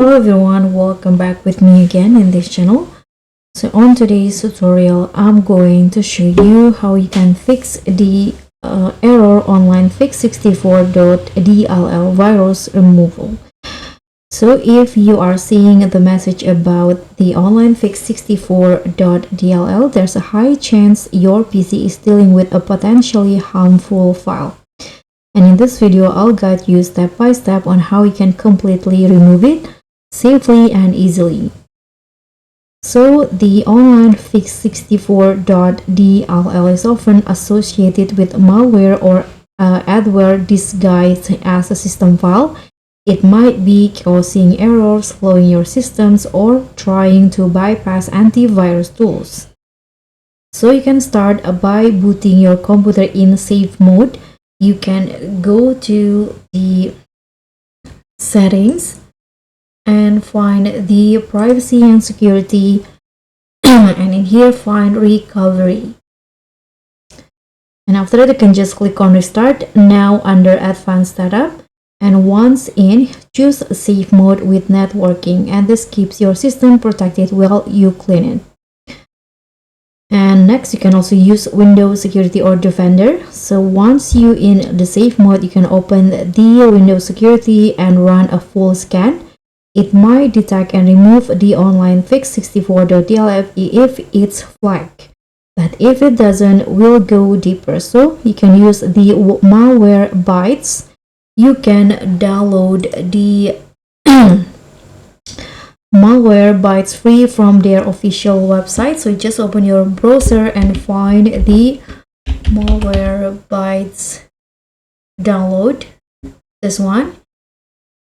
Hello everyone, welcome back with me again in this channel. So on today's tutorial, I'm going to show you how you can fix the error OnlineFix64.dll virus removal. So if you are seeing the message about the OnlineFix64.dll, there's a high chance your PC is dealing with a potentially harmful file. And in this video, I'll guide you step by step on how you can completely remove it safely and easily. So the OnlineFix64.dll is often associated with malware or adware disguised as a system file. It might be causing errors, slowing your systems, or trying to bypass antivirus tools. So you can start by booting your computer in safe mode. You can go to the settings and find the privacy and security and in here find recovery, and after that you can just click on restart. Now under advanced setup, and once in, choose safe mode with networking, and this keeps your system protected while you clean it. And next, you can also use Windows Security or Defender. So once you in the safe mode, you can open the Windows Security and run a full scan. It might detect and remove the OnlineFix64.dll if it's flagged. But if it doesn't, we'll go deeper. So you can use the malware bytes. You can download the malware bytes free from their official website. So just open your browser and find the malware bytes download, this one.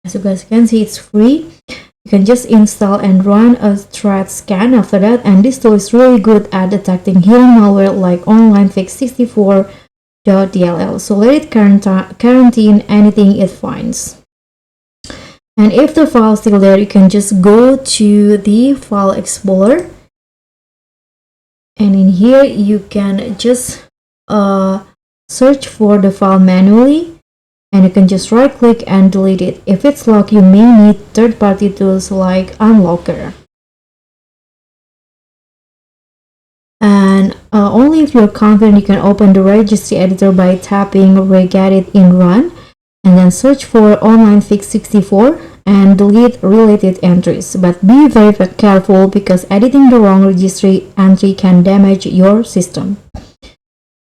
As you guys can see, it's free. You can just install and run a threat scan after that, and this tool is really good at detecting hidden malware like OnlineFix64.dll. So let it quarantine anything it finds. And if the file is still there, you can just go to the file explorer, and in here you can just search for the file manually, and you can just right click and delete it. If it's locked, you may need third-party tools like Unlocker. And only if you're confident, you can open the registry editor by tapping regedit in run, and then search for OnlineFix64 and delete related entries. But be very careful, because editing the wrong registry entry can damage your system.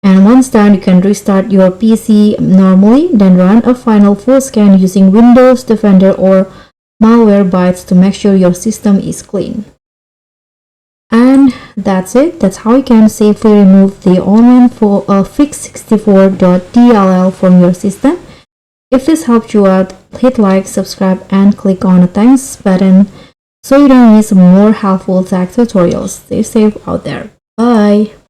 And once done, you can restart your PC normally, then run a final full scan using Windows Defender or malware bytes to make sure your system is clean. And that's it. That's how you can safely remove the OnlineFix64.dll from your system. If this helped you out, hit like, subscribe, and click on the thanks button so you don't miss more helpful tech tutorials. Stay safe out there. Bye!